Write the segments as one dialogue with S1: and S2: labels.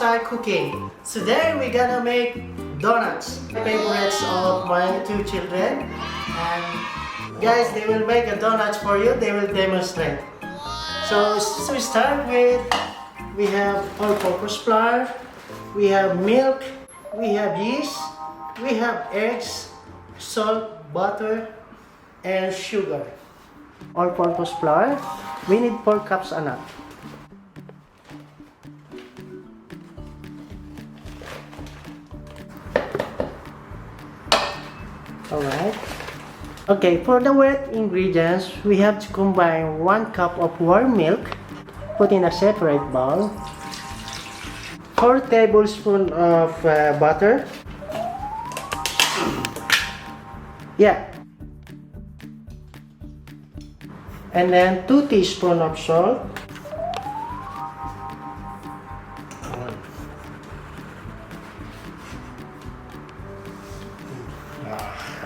S1: start cooking. Today we're gonna make donuts. Favorites of my two children. And guys, they will make a donuts for you. They will demonstrate. So we start with, we have all-purpose flour, we have milk, we have yeast, we have eggs, salt, butter, and sugar. All-purpose flour, we need 4 cups anak. Alright. Okay, for the wet ingredients, we have to combine 1 cup of warm milk, put in a separate bowl, 4 tablespoons of butter, and then 2 teaspoons of salt,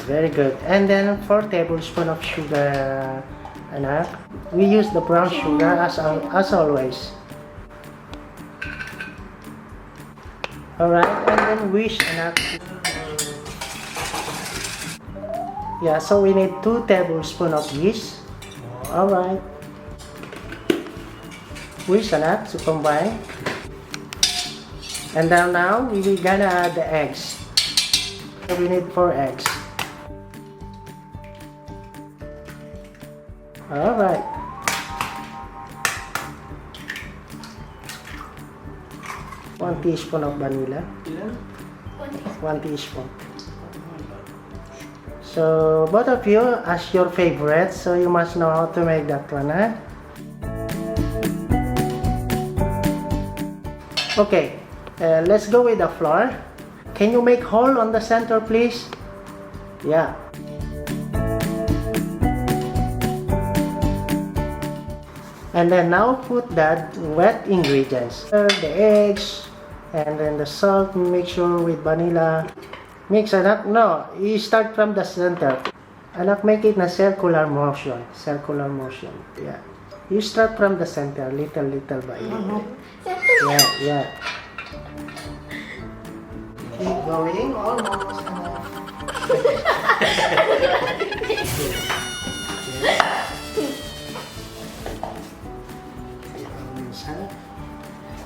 S1: very good, and then 4 tablespoons of sugar, anak. We use the brown sugar as always. Alright, and then whisk, anak. Yeah, so we need 2 tablespoons of yeast. Alright. Whisk, anak, to combine. And then now we're gonna add the eggs. So we need 4 eggs. Alright. One teaspoon of vanilla. 1 teaspoon. So both of you as your favorite, so you must know how to make that one, huh? Okay, let's go with the flour. Can you make hole on the center, please? Yeah. And then now put that wet ingredients. The eggs, and then the salt, mixture with vanilla. Mix, anak. No, you start from the center. Anak, make it in a circular motion. Circular motion. Yeah. You start from the center, little by little. Yeah. Keep going, almost.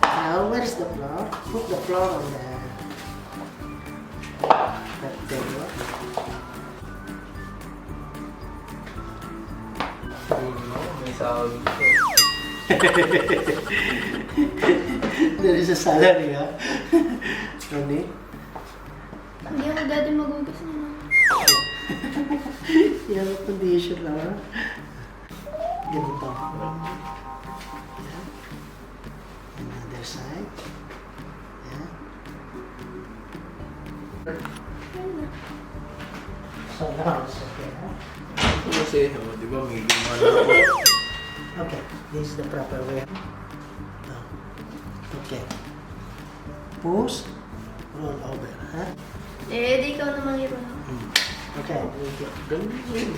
S1: Now, where's the flour? Put the flour on that table. There is a salary, huh? Hindi?
S2: Hindi ako dati magugas na.
S1: Yan ang condition lang, ha? Ganito. Another side. Yeah. So now it's okay, huh?
S3: Kasi, di ba, may gumana ako.
S1: Okay, this is the proper way. Okay. Push, roll over, huh?
S2: Di ikaw naman iba.
S1: Okay.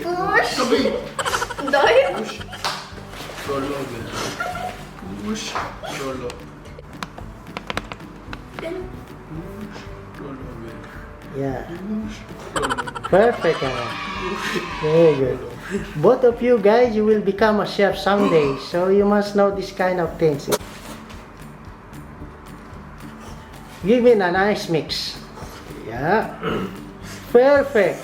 S2: Push! Dahil?
S3: Roll over. Push. Roll over. Roll over.
S1: Yeah.
S3: Push. Roll over.
S1: Perfect, Anna. Very good. Both of you guys, you will become a chef someday, so you must know this kind of things. Give me a nice mix. Yeah. Perfect.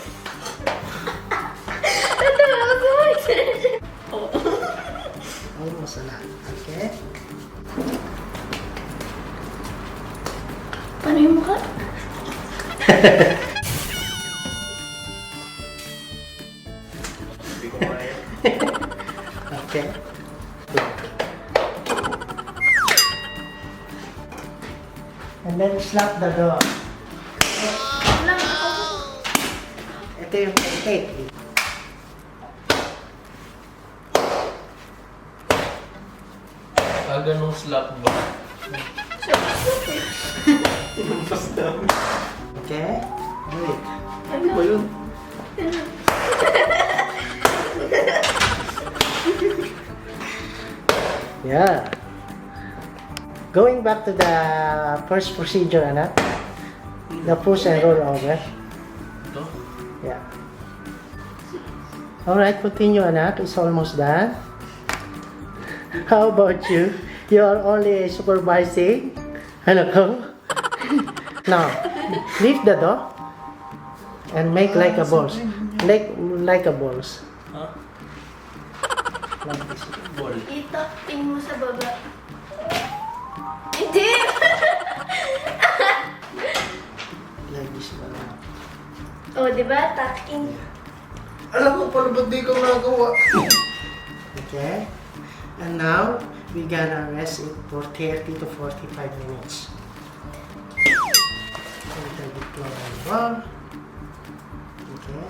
S1: Almost a lot. Okay.
S2: Paano yung mukha?
S3: Hindi ko kaya.
S1: Okay. And then slap the door. Ito yung cake.
S3: Ganong slap ba? Basta.
S1: Okay? Do it.
S3: Ano ba yun?
S1: Yeah. Going back to the first procedure, anak. The push and roll over.
S3: Ito?
S1: Yeah. Alright, continue, anak. It's almost done. How about you? You are only supervising. Hello? Now, lift the dough and make like a balls. Like a balls.
S3: Ha?
S1: Like this.
S3: Ball.
S2: Itapin mo sa baba. Hindi!
S1: Like this.
S2: Oh, di ba? Tucking.
S3: Alam mo pala ba't di ko nagawa?
S1: Okay. And now, we gonna rest it for 30 to 45 minutes. A little bit flour and roll. Okay.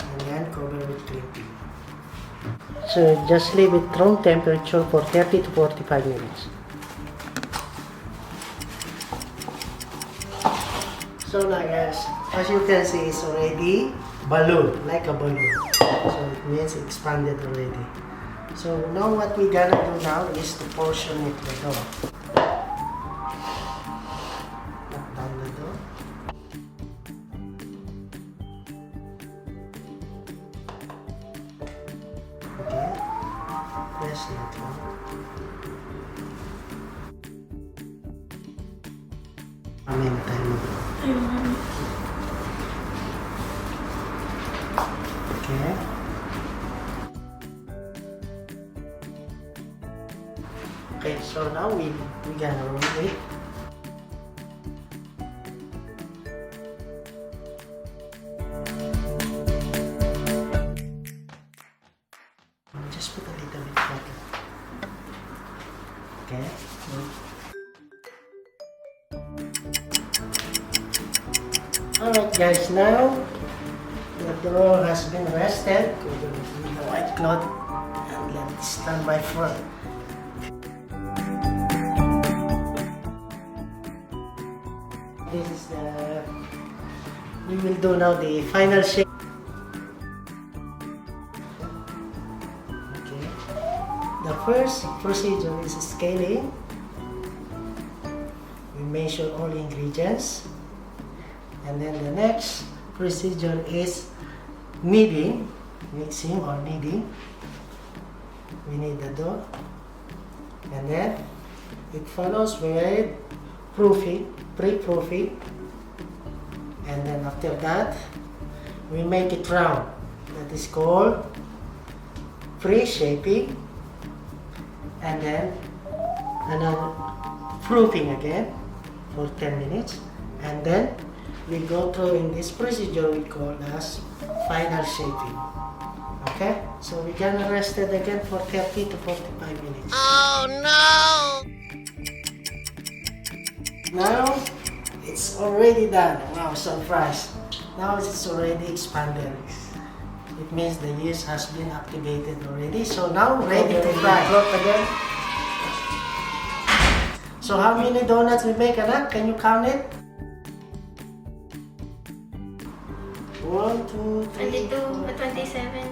S1: And then cover with cream. So just leave it room temperature for 30 to 45 minutes. So now guys, as you can see, it's already balloon, like a balloon. So it means it expanded already. So now what we gonna do now is to portion it the dough. Knock down the dough. Okay. Press that one. Amin tayo. Okay. Okay, so now we gonna roll it. Just put a little bit butter. Okay. Alright guys, now the dough has been rested. Cover it with the white cloth and let it stand by for. This is the, we will do now the final shape. Okay. The first procedure is scaling. We measure all ingredients. And then the next procedure is kneading, mixing or kneading. We need the dough. And then it follows with proofing, pre-proofing. And then after that, we make it round. That is called pre-shaping. And then another proofing again for 10 minutes. And then we go through in this procedure we call as final shaping. Okay? So we're gonna rest it again for 30 to 45 minutes. Oh no! Now it's already done. Wow, surprise. Now it's already expanded. It means the yeast has been activated already. So now ready to fry. Again. So how many donuts we make, anak? Can you count it? 1, 2, 3,
S2: 22,
S1: 4,
S2: 27.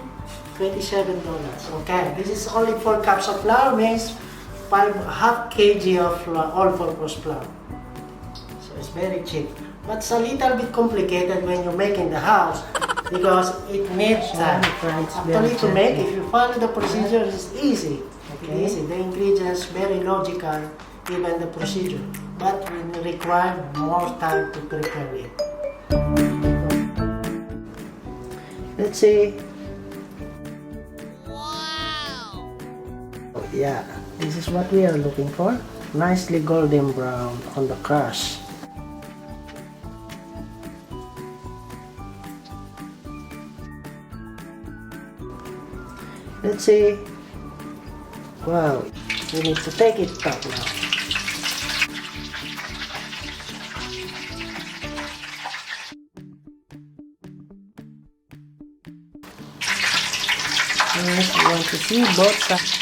S1: 27 donuts. Okay, this is only 4 cups of flour, means half kg of flour, all-purpose flour. So it's very cheap. But it's a little bit complicated when you make in the house because it needs time. Actually, to make, if you follow the procedure, it's easy. Okay. Easy. The ingredients very logical, even the procedure. But we require more time to prepare it. Let's see. Wow! Yeah, this is what we are looking for. Nicely golden brown on the crust. Let's see. Wow, we need to take it out now. Yes, we want to see both sides.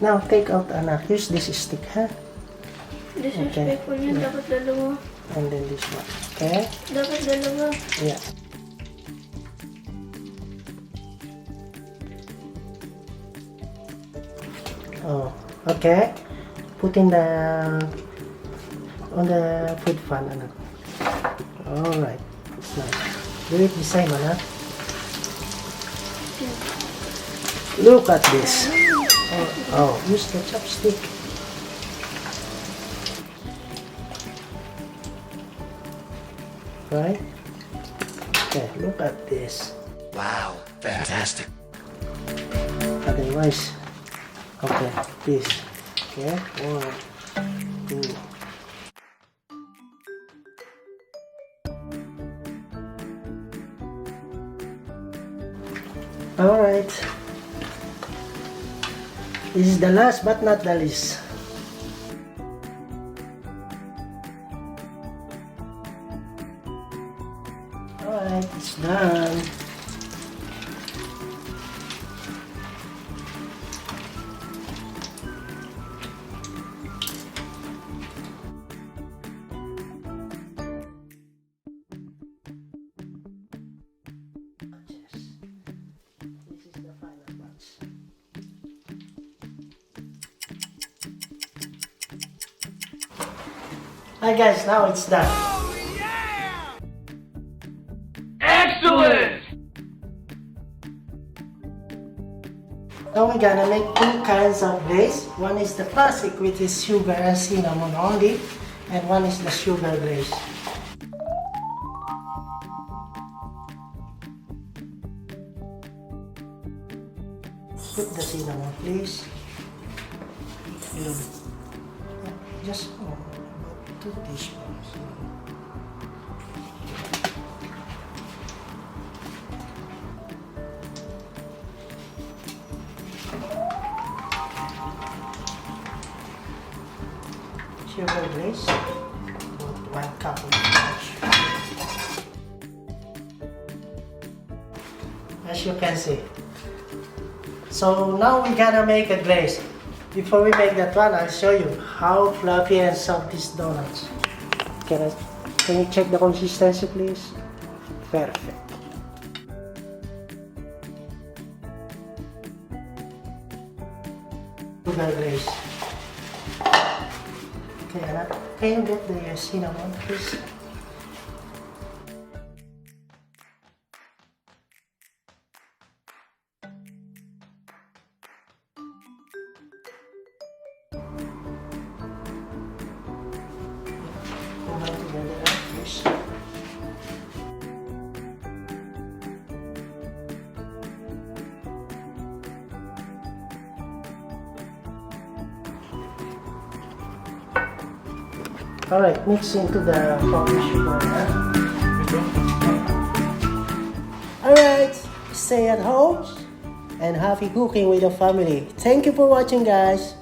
S1: Now, take out, anak. Use this stick, ha?
S2: Disrespectful yun. Dapat dalawa.
S1: And then this one, okay?
S2: Dapat dalawa.
S1: Yeah. Oh, okay. Put in on the food fan, anak. Alright. Nice. Do it the same, anak. Look at this. Oh, use the chopstick. Right? Okay, look at this.
S3: Wow, fantastic.
S1: Otherwise, okay, this. Okay, 1, 2. Alright. This is the last but not the least. Alright, it's done. This is the final batch. Hi guys, now it's done.
S4: Excellent!
S1: Now we're gonna make two kinds of glaze. One is the classic, which is sugar and cinnamon only, and one is the sugar glaze. Put the cinnamon, please. Just about 2 teaspoons. Sugar glaze, about 1 cup of sugar. As you can see. So now we're gonna make a glaze. Before we make that one, I'll show you how fluffy and soft these donuts. Can you check the consistency, please? Perfect. Sugar glaze. Okay, Anna, can you get the cinnamon, please? Combine together, please. Alright, mix into the coffee sugar. Alright, stay at home and happy cooking with your family. Thank you for watching, guys.